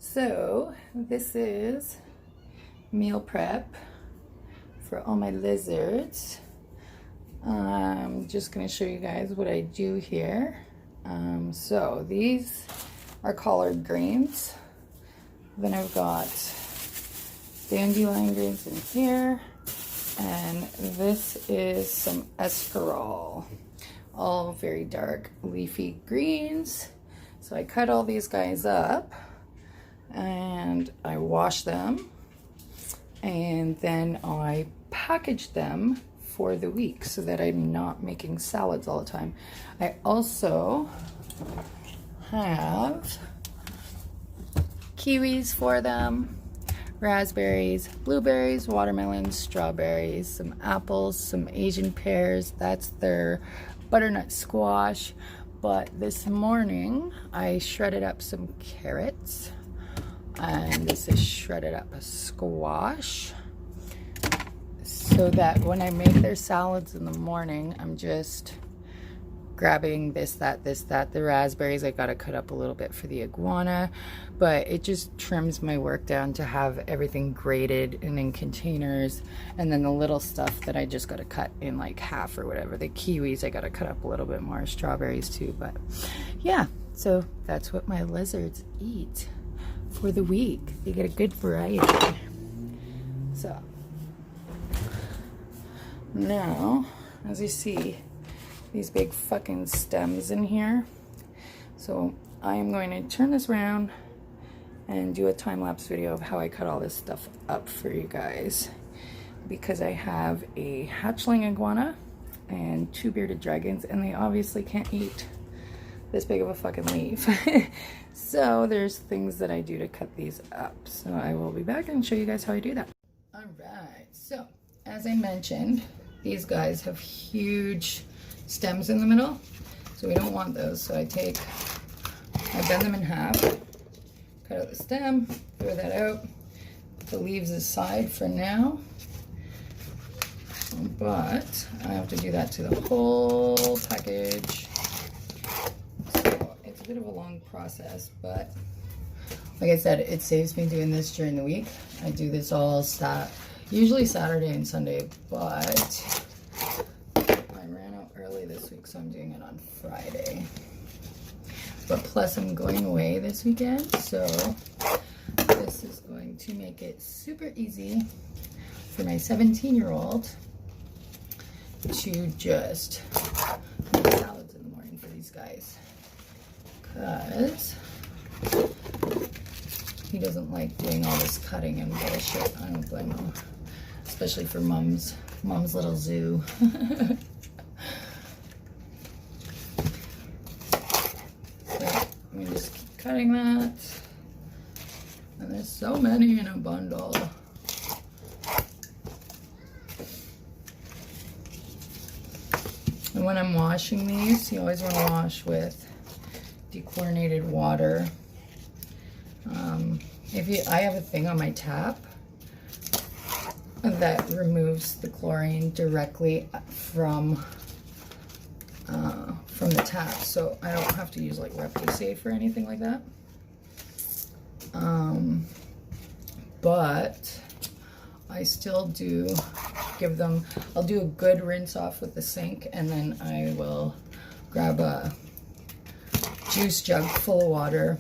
So this is meal prep for all my lizards. I'm just going to show you guys what I do here. So these are collard greens. Then I've got dandelion greens in here. And this is some escarole. All very dark leafy greens. So I cut all these guys up and I wash them, and then I package them for the week so that I'm not making salads all the time. I also have kiwis for them, raspberries, blueberries, watermelons, strawberries, some apples, some Asian pears. That's their butternut squash. But this morning I shredded up some carrots, and this is shredded up a squash, so that when I make their salads in the morning, I'm just grabbing this, that. The raspberries I gotta cut up a little bit for the iguana, but it just trims my work down to have everything grated and in containers. And then the little stuff that I just gotta cut in like half or whatever. The kiwis I gotta cut up a little bit more, strawberries too. But yeah, so that's what my lizards eat for the week. They get a good variety. So now, as you see, these big fucking stems in here. So I am going to turn this around and do a time-lapse video of how I cut all this stuff up for you guys, because I have a hatchling iguana and 2 bearded dragons, and they obviously can't eat this big of a fucking leaf. So there's things that I do to cut these up. So I will be back and show you guys how I do that. All right, so as I mentioned, these guys have huge stems in the middle, so we don't want those. So I bend them in half, cut out the stem, throw that out, put the leaves aside for now, but I have to do that to the whole package. So it's a bit of a long process, but like I said, it saves me doing this during the week. I do this all usually Saturday and Sunday, but I ran out early this week, so I'm doing it on Friday. But plus I'm going away this weekend, so this is going to make it super easy for my 17-year-old to just make salads in the morning for these guys, because he doesn't like doing all this cutting and bullshit. I don't blame him, especially for mom's little zoo. So let me just keep cutting that. And there's so many in a bundle. And when I'm washing these, you always want to wash with dechlorinated water. I have a thing on my tap that removes the chlorine directly from the tap, so I don't have to use like Reptile or anything like that. But I still do give them, I'll do a good rinse off with the sink, and then I will grab a juice jug full of water,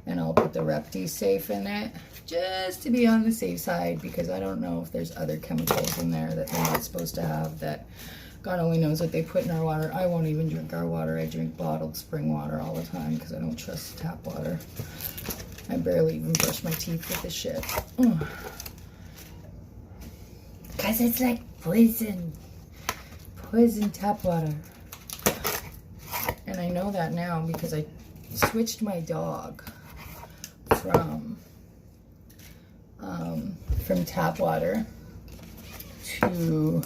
and I'll put the Reptile in it just to be on the safe side, because I don't know if there's other chemicals in there that they're not supposed to have, that God only knows what they put in our water. I won't even drink our water. I drink bottled spring water all the time because I don't trust tap water. I barely even brush my teeth with this shit. Because it's like poison tap water. And I know that now because I switched my dog from tap water to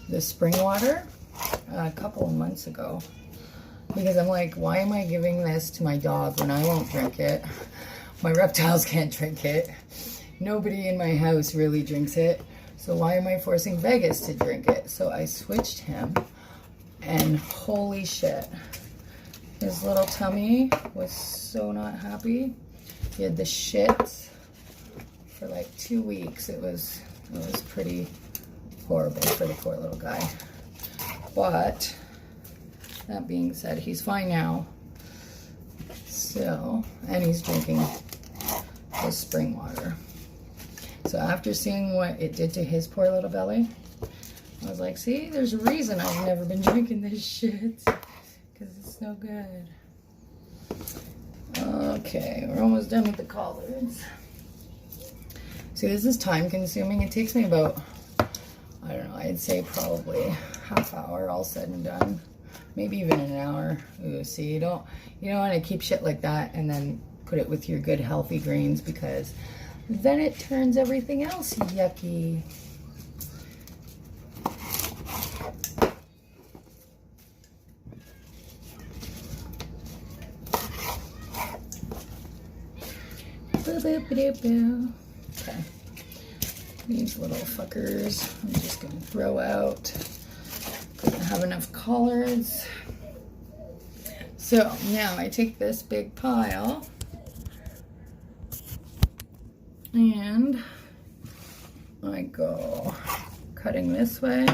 the spring water a couple of months ago, because I'm like, why am I giving this to my dog when I won't drink it? My reptiles can't drink it. Nobody in my house really drinks it. So why am I forcing Vegas to drink it? So I switched him, and holy shit, his little tummy was so not happy. He had the shits for like 2 weeks. It was pretty horrible for the poor little guy. But that being said, he's fine now. So, and he's drinking the spring water. So after seeing what it did to his poor little belly, I was like, see, there's a reason I've never been drinking this shit. Because it's no good. Okay, we're almost done with the collards. See, this is time consuming. It takes me about, I don't know, I'd say probably half hour all said and done. Maybe even an hour. Ooh, see, you don't want to keep shit like that and then put it with your good healthy greens, because then it turns everything else yucky. Okay. These little fuckers I'm just gonna throw out. Couldn't have enough collards. So now I take this big pile and I go cutting this way.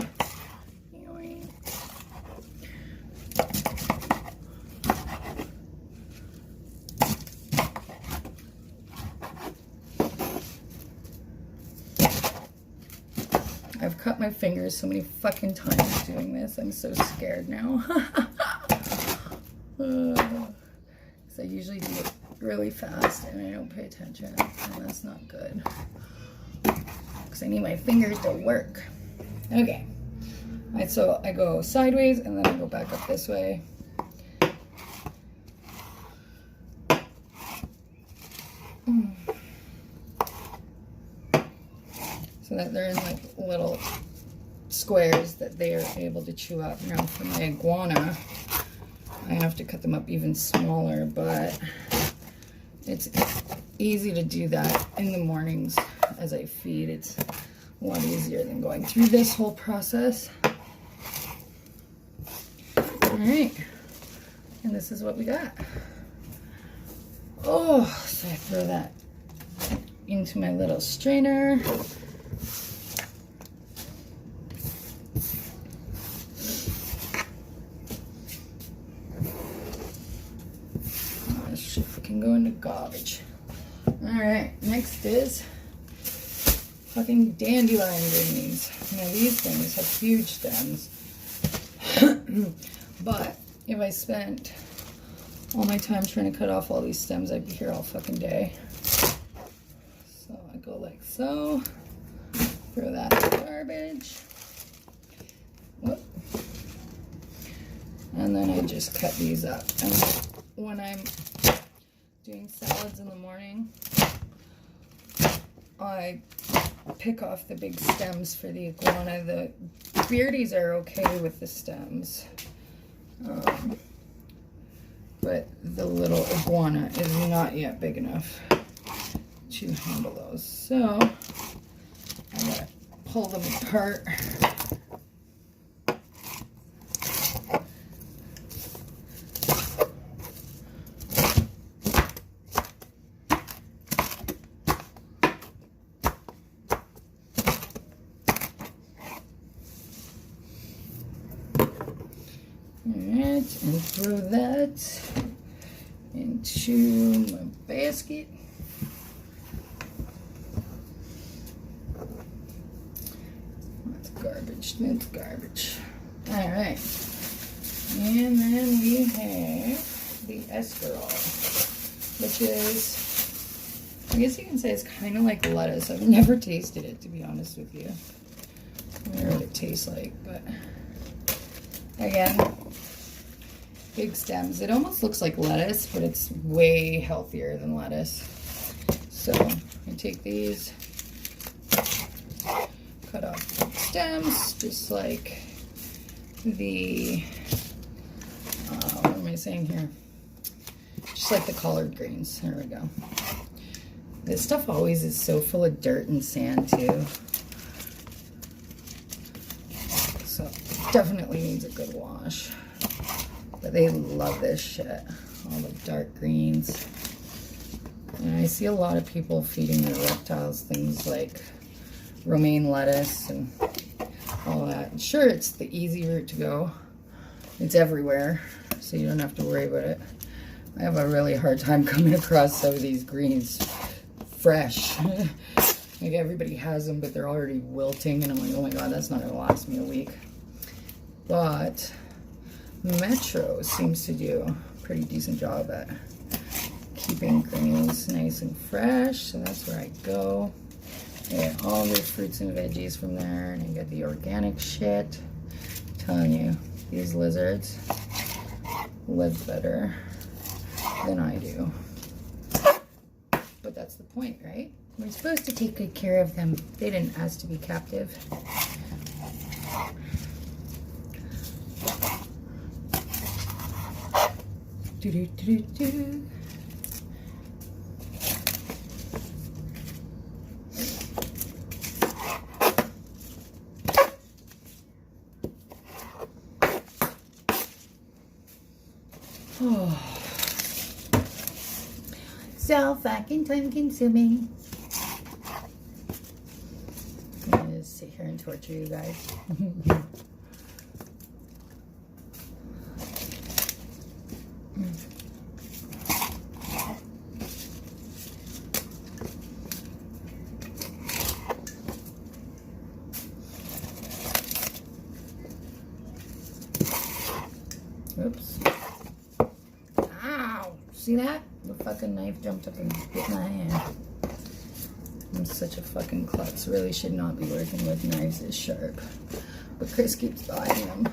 I've cut my fingers so many fucking times doing this. I'm so scared now. So I usually do it really fast and I don't pay attention, and that's not good. Because I need my fingers to work. Okay. Alright, so I go sideways and then I go back up this way. So that they're in like little squares that they are able to chew up. Now for my iguana, I have to cut them up even smaller, but it's easy to do that in the mornings as I feed. It's a lot easier than going through this whole process. All right, and this is what we got. Oh, so I throw that into my little strainer. Can go into garbage. Alright, next is fucking dandelion greens. Now these things have huge stems. But if I spent all my time trying to cut off all these stems, I'd be here all fucking day. So I go like so. Throw that in the garbage. Whoop. And then I just cut these up. And when I'm doing salads in the morning, I pick off the big stems for the iguana. The beardies are okay with the stems, but the little iguana is not yet big enough to handle those. So I'm gonna pull them apart. And throw that into my basket. That's garbage. That's garbage. All right. And then we have the Escarole, which is, I guess you can say it's kind of like lettuce. I've never tasted it, to be honest with you. I don't know what it tastes like, but again, big stems. It almost looks like lettuce, but it's way healthier than lettuce. So I take these, cut off the stems, just like the, what am I saying here? Just like the collard greens. There we go. This stuff always is so full of dirt and sand too. So definitely needs a good wash. But they love this shit. All the dark greens. And I see a lot of people feeding their reptiles things like romaine lettuce and all that. Sure, it's the easy route to go. It's everywhere, so you don't have to worry about it. I have a really hard time coming across some of these greens fresh. Like everybody has them, but they're already wilting, and I'm like, oh my god, that's not gonna last me a week. But Metro seems to do a pretty decent job at keeping greens nice and fresh, so that's where I go. I get all the fruits and veggies from there, and I get the organic shit. I'm telling you, these lizards live better than I do. But that's the point, right? We're supposed to take good care of them. They didn't ask to be captive. Do do do do. Oh. So fucking time consuming. I'm gonna just sit here and torture you guys. Oops. Ow! See that? The fucking knife jumped up and bit my hand. I'm such a fucking klutz. Really should not be working with knives this sharp. But Chris keeps buying them.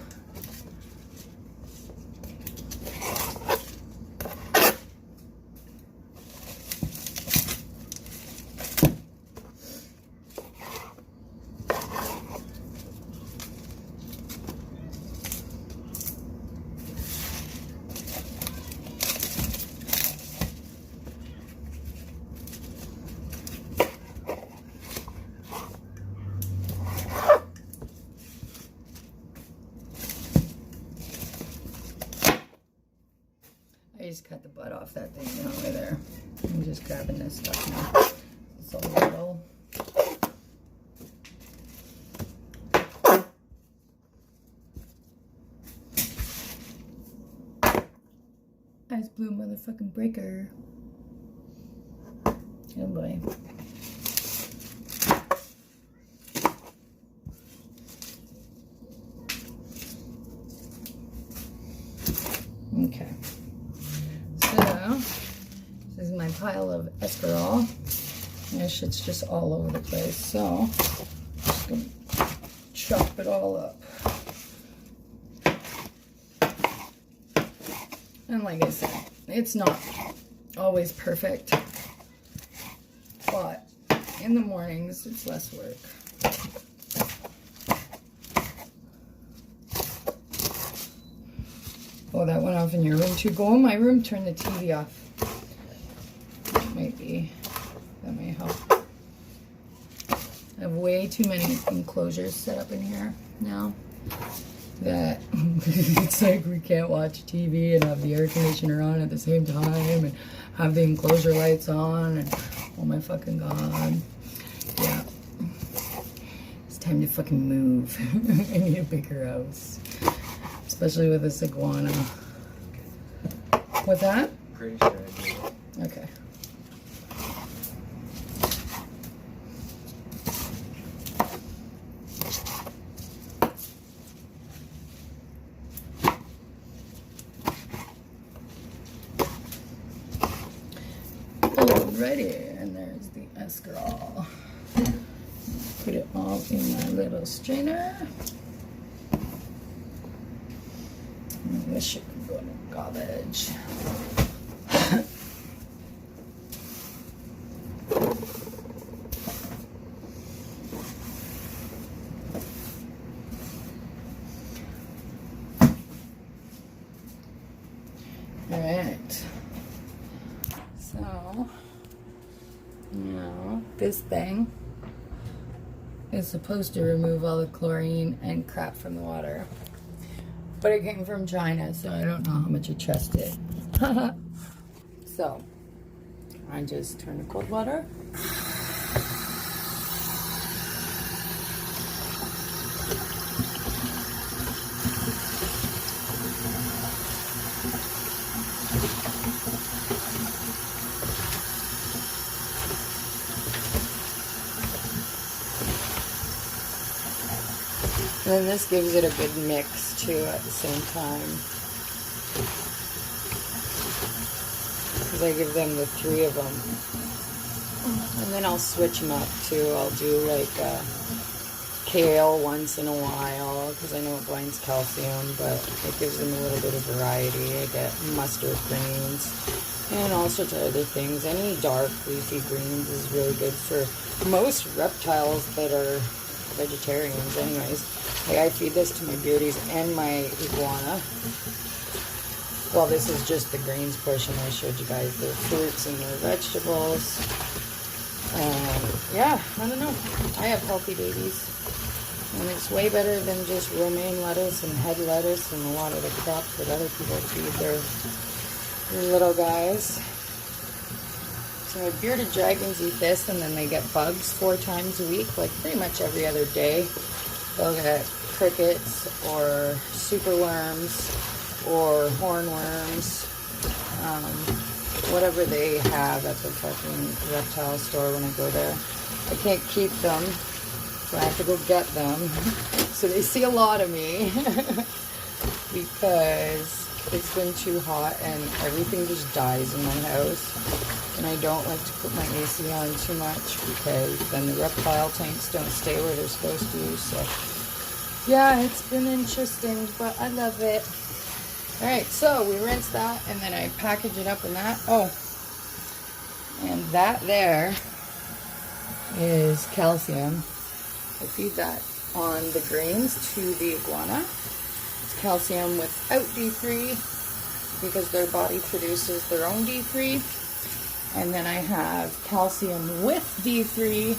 I just cut the butt off that thing, you know, right there. I'm just grabbing this stuff now. It's a little. Ice blue motherfucking breaker. Oh boy. Okay. So, this is my pile of Escarole. And this shit's just all over the place. So, just gonna chop it all up. And like I said, it's not always perfect. But in the mornings, it's less work. Oh, that went off in your room too. Go in my room, turn the TV off. That may help. I have way too many enclosures set up in here now that it's like we can't watch TV and have the air conditioner on at the same time and have the enclosure lights on and oh my fucking god. Yeah. It's time to fucking move. I need a bigger house. Especially with this iguana. What's that? Pretty sure I do. Okay. Alrighty, and there's the Escarole. Put it all in my little strainer. I wish it could go in the garbage. Alright. So, now this thing is supposed to remove all the chlorine and crap from the water. But it came from China, so I don't know how much I trust it. So, I just turn to cold water. And then this gives it a good mix too at the same time. Because I give them the 3 of them. And then I'll switch them up too. I'll do like kale once in a while because I know it blinds calcium, but it gives them a little bit of variety. I get mustard greens and all sorts of other things. Any dark leafy greens is really good for most reptiles that are vegetarians anyways. Like I feed this to my beauties and my iguana. Well, this is just the greens portion. I showed you guys their fruits and their vegetables. Yeah, I don't know. I have healthy babies. And it's way better than just romaine lettuce and head lettuce and a lot of the crap that other people feed their little guys. So my bearded dragons eat this, and then they get bugs 4 times a week, like pretty much every other day. They'll get crickets or superworms or hornworms, whatever they have at the fucking reptile store when I go there. I can't keep them, so I have to go get them. So they see a lot of me because it's been too hot and everything just dies in my house. And I don't like to put my AC on too much because then the reptile tanks don't stay where they're supposed to. So yeah, it's been interesting, but I love it. Alright, so we rinse that and then I package it up in that. Oh, and that there is calcium. I feed that on the greens to the iguana. It's calcium without D3 because their body produces their own D3. And then I have calcium with D3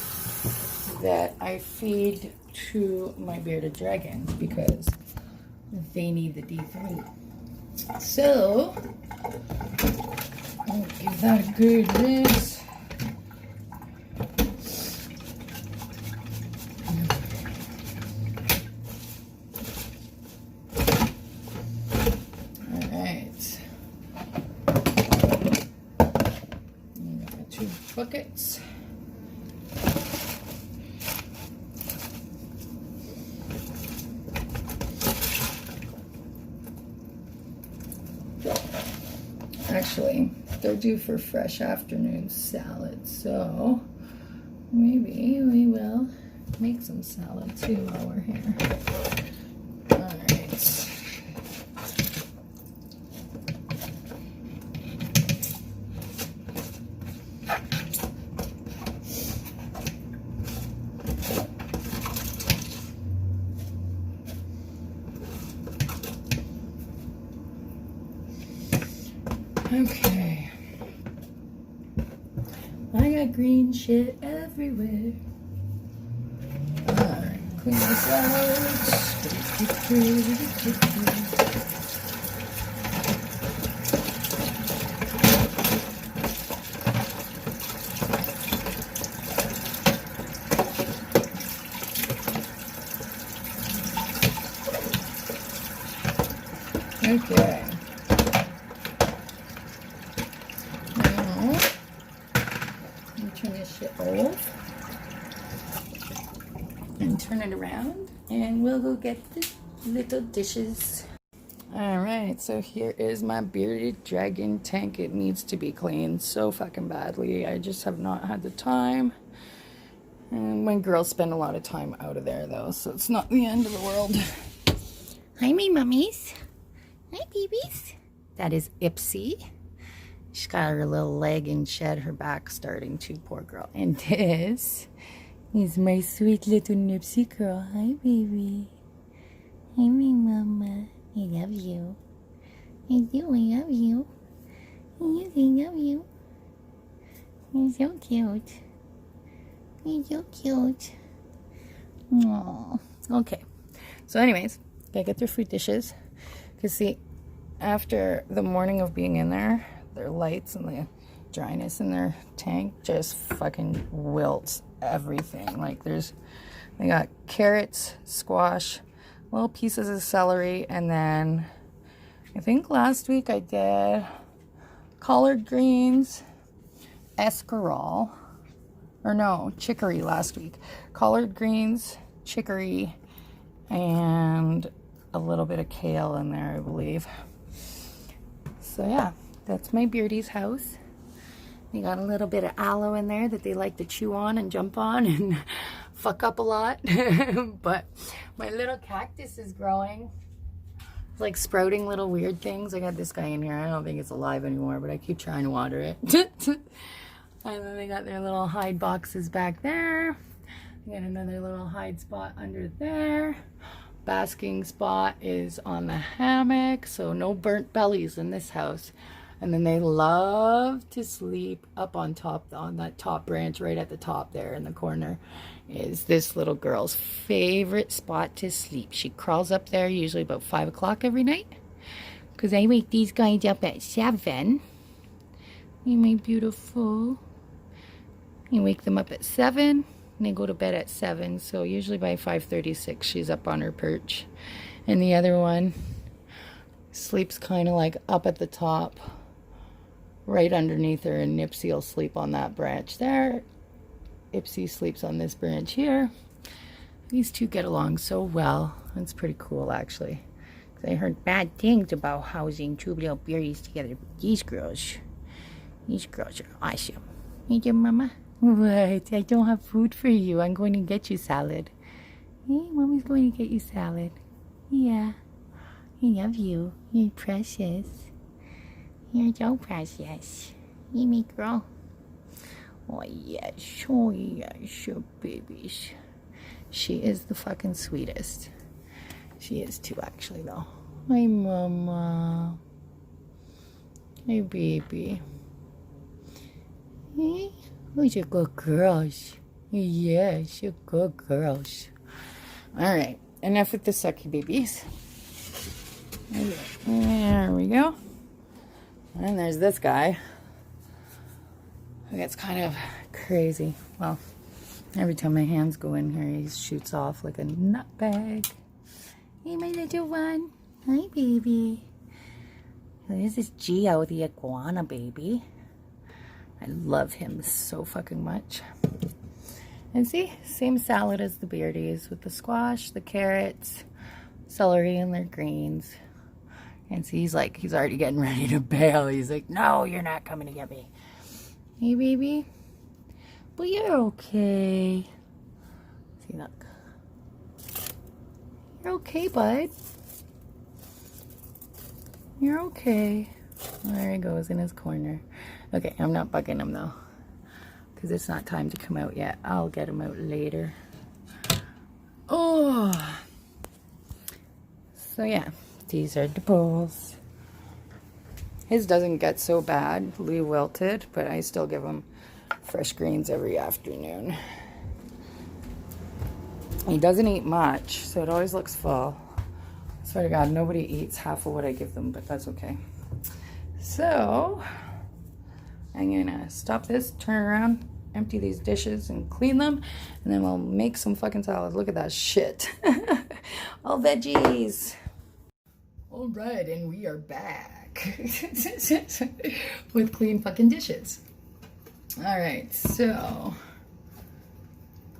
that I feed to my bearded dragons because they need the D3. So, I'll give that a good rinse. Alright. I got 2 buckets. Actually, they're due for fresh afternoon salad, so maybe we will make some salad too while we're here. Alright. Okay. I got green shit everywhere. Alright, clean this out. Okay. Turn this shit off and turn it around and we'll go get the little dishes. Alright, so here is my bearded dragon tank. It needs to be cleaned so fucking badly. I just have not had the time. And my girls spend a lot of time out of there though, so it's not the end of the world. Hi, me mummies. Hi, babies. That is Ipsy. She's got her little leg and shed her back starting to, poor girl. And this is my sweet little Nipsey girl. Hi, baby. Hi, my mama. I love you. I do, I love you. I love you. You're so cute. You're so cute. Aww. Okay. So anyways, gotta get their food dishes. Because see, after the morning of being in there, their lights and the dryness in their tank just fucking wilts everything. Like they got carrots, squash, little pieces of celery, and then I think last week I did collard greens, escarole, or no, chicory last week. Collard greens, chicory, and a little bit of kale in there, I believe. So yeah, that's my beardie's house. They got a little bit of aloe in there that they like to chew on and jump on and fuck up a lot. But my little cactus is growing. It's like sprouting little weird things. I got this guy in here. I don't think it's alive anymore, but I keep trying to water it. And then they got their little hide boxes back there. They got another little hide spot under there. Basking spot is on the hammock, so no burnt bellies in this house. And then they love to sleep up on top, on that top branch right at the top there in the corner is this little girl's favorite spot to sleep. She crawls up there usually about 5 o'clock every night because I wake these guys up at 7. You my beautiful. You wake them up at 7 and they go to bed at 7. So usually by 5:36 she's up on her perch. And the other one sleeps kind of like up at the top right underneath her, and Nipsey will sleep on that branch there. Ipsy sleeps on this branch here. These two get along so well. It's pretty cool actually. I heard bad things about housing two little beardies together. These girls are awesome. Hey dear mama. What? I don't have food for you. I'm going to get you salad. Hey, mommy's going to get you salad. Yeah. I love you. You're precious. You're so precious. You me girl. Oh yes. Oh yes, your babies. She is the fucking sweetest. She is too actually though. Hi mama. Hey baby. Hey. Who's your good girls? Yes, you're good girls. Alright, enough with the sucky babies. There we go. And there's this guy who gets kind of crazy. Well, every time my hands go in here, he shoots off like a nutbag. Hey, my little one. Hi, baby. This is Gio, the iguana baby. I love him so fucking much. And see, same salad as the beardies with the squash, the carrots, celery, and their greens. And see, he's already getting ready to bail. He's like, no, you're not coming to get me. Hey, baby. But you're okay. See, look. You're okay, bud. You're okay. There he goes in his corner. Okay, I'm not bugging him though, because it's not time to come out yet. I'll get him out later. Oh. So yeah, these are the bowls. His doesn't get so badly wilted, but I still give him fresh greens every afternoon. He doesn't eat much, so it always looks full. I swear to God, nobody eats half of what I give them, but that's okay. So I'm gonna stop this, turn around, empty these dishes and clean them, and then we'll make some fucking salad. Look at that shit. All veggies. All right, and we are back with clean fucking dishes. All right, so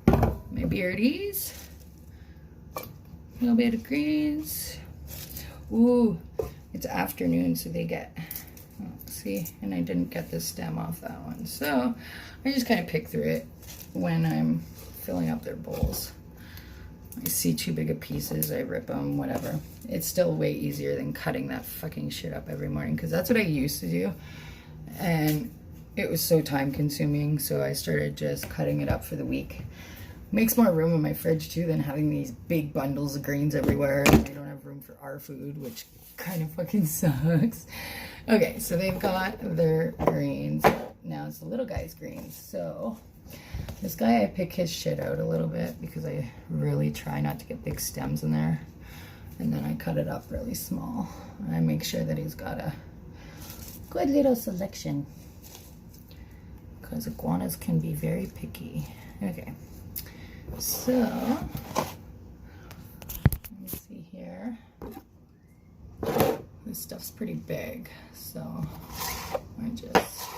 my beardies, a little bit of greens. Ooh, it's afternoon, so they get, oh, see, and I didn't get the stem off that one, so I just kind of pick through it when I'm filling up their bowls. I see too big of pieces, I rip them, whatever. It's still way easier than cutting that fucking shit up every morning, because that's what I used to do, and it was so time consuming, so I started just cutting it up for the week. Makes more room in my fridge too than having these big bundles of greens everywhere. I don't have room for our food, which kind of fucking sucks. Okay, so they've got their greens. Now it's the little guy's greens. So this guy, I pick his shit out a little bit because I really try not to get big stems in there. And then I cut it up really small. And I make sure that he's got a good little selection. because iguanas can be very picky. Okay, so let me see here. This stuff's pretty big, so I just,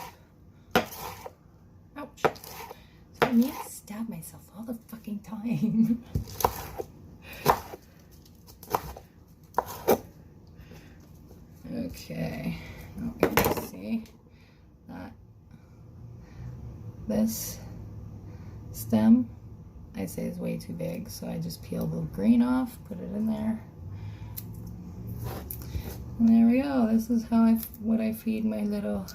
ouch. So I need to stab myself all the fucking time. Okay, okay, see that this stem I say is way too big, so I just peel the green off, put it in there, and there we go. This is how what I feed my little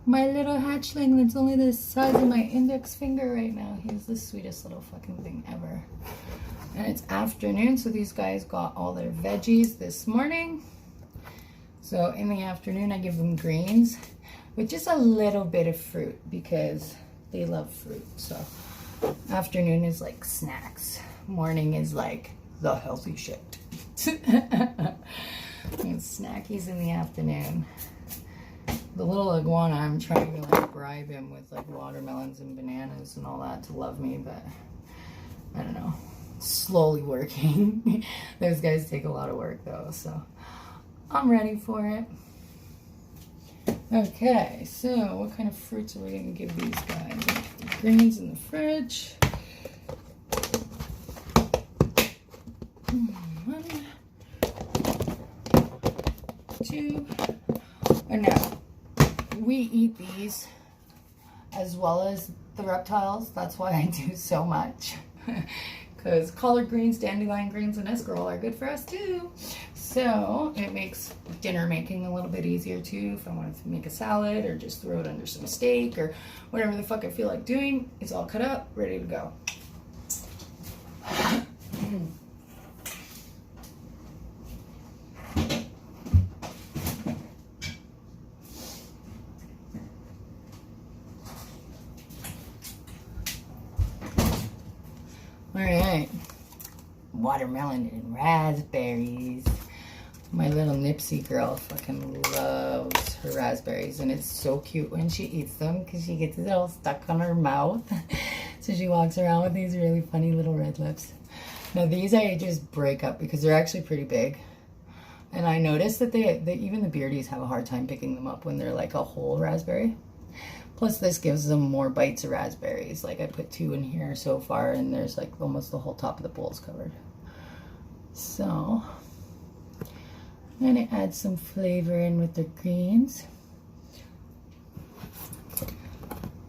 hatchling that's only the size of my index finger right now. He's the sweetest little fucking thing ever. And it's afternoon, so these guys got all their veggies this morning. So in the afternoon, I give them greens with just a little bit of fruit because they love fruit. So afternoon is like snacks. Morning is like the healthy shit. And snackies in the afternoon. The little iguana, I'm trying to like bribe him with like watermelons and bananas and all that to love me, but I don't know. Slowly working. Those guys take a lot of work though, so I'm ready for it. Okay, so what kind of fruits are we going to give these guys? The greens in the fridge. One, two, and now we eat these as well as the reptiles. That's why I do so much. Because collard greens, dandelion greens, and escarole are good for us too. So it makes dinner making a little bit easier too. If I wanted to make a salad or just throw it under some steak or whatever the fuck I feel like doing, it's all cut up, ready to go. All right, watermelon and raspberries. My little Nipsey girl fucking loves her raspberries, and it's so cute when she eats them because she gets it all stuck on her mouth. So she walks around with these really funny little red lips. Now these I just break up because they're actually pretty big. And I noticed that they even the beardies have a hard time picking them up when they're like a whole raspberry. Plus this gives them more bites of raspberries. Like I put 2 in here so far and there's like almost the whole top of the bowl's covered. So I'm gonna add some flavor in with the greens.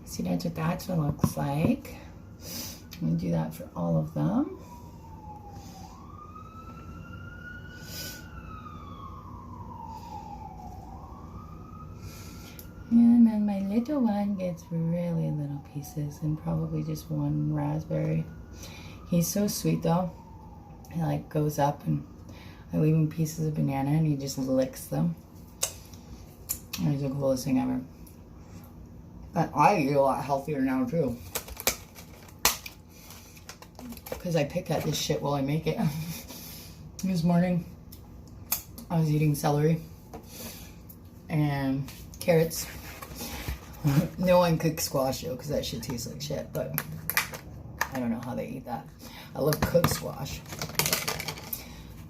See, that's what that looks like. I'm gonna do that for all of them. And then my little one gets really little pieces and probably just 1 raspberry. He's so sweet though. He like goes up and I leave him pieces of banana and he just licks them. And he's the coolest thing ever. But I eat a lot healthier now too. Because I pick at this shit while I make it. This morning I was eating celery and carrots. No one cooks squash though because that shit tastes like shit, but I don't know how they eat that. I love cooked squash.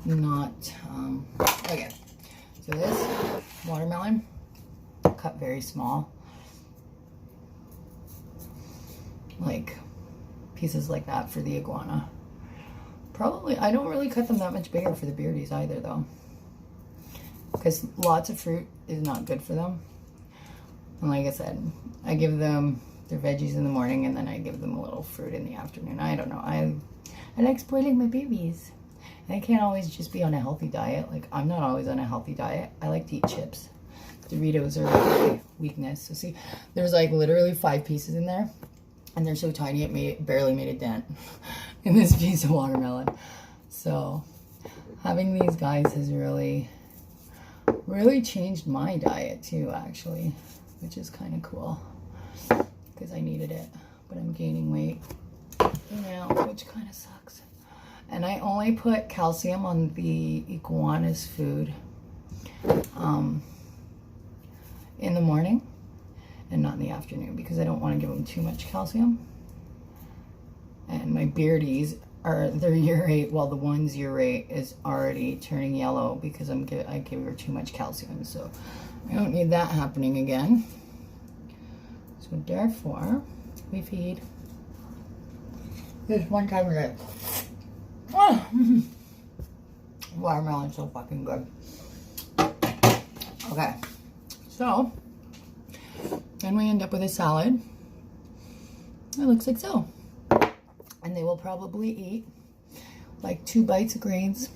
Not, okay. So this watermelon, cut very small. Like pieces like that for the iguana. Probably, I don't really cut them that much bigger for the beardies either though. Because lots of fruit is not good for them. And like I said, I give them their veggies in the morning and then I give them a little fruit in the afternoon. I don't know. I like spoiling my babies. And I can't always just be on a healthy diet. Like, I'm not always on a healthy diet. I like to eat chips. Doritos are my weakness. So see, there's like literally 5 pieces in there. And they're so tiny it barely made a dent in this piece of watermelon. So having these guys has really changed my diet too, actually. Which is kind of cool. Because I needed it. But I'm gaining weight now, which kind of sucks. And I only put calcium on the iguana's food in the morning. and not in the afternoon because I don't want to give them too much calcium. And my beardies are, their urate, while the one's urate is already turning yellow because I gave her too much calcium. So I don't need that happening again. So therefore, we feed just one time a day. Oh, watermelon's so fucking good. Okay, so then we end up with a salad. It looks like so. And they will probably eat like 2 bites of greens,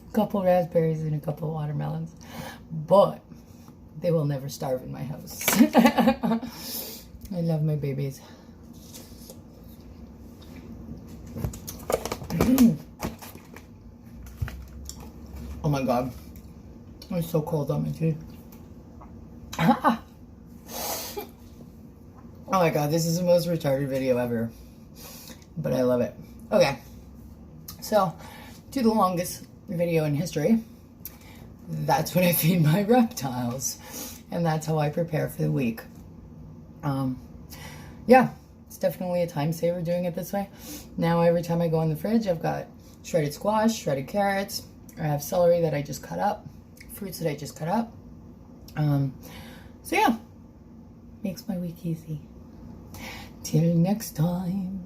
a couple raspberries, and a couple watermelons. But they will never starve in my house. I love my babies. Oh my god. It's so cold on my teeth. Oh my god, this is the most retarded video ever. But I love it. Okay. So, to the longest video in history, that's what I feed my reptiles. And that's how I prepare for the week. Yeah, it's definitely a time saver doing it this way. Now every time I go in the fridge, I've got shredded squash, shredded carrots. I have celery that I just cut up, fruits that I just cut up. So yeah, makes my week easy. Till next time.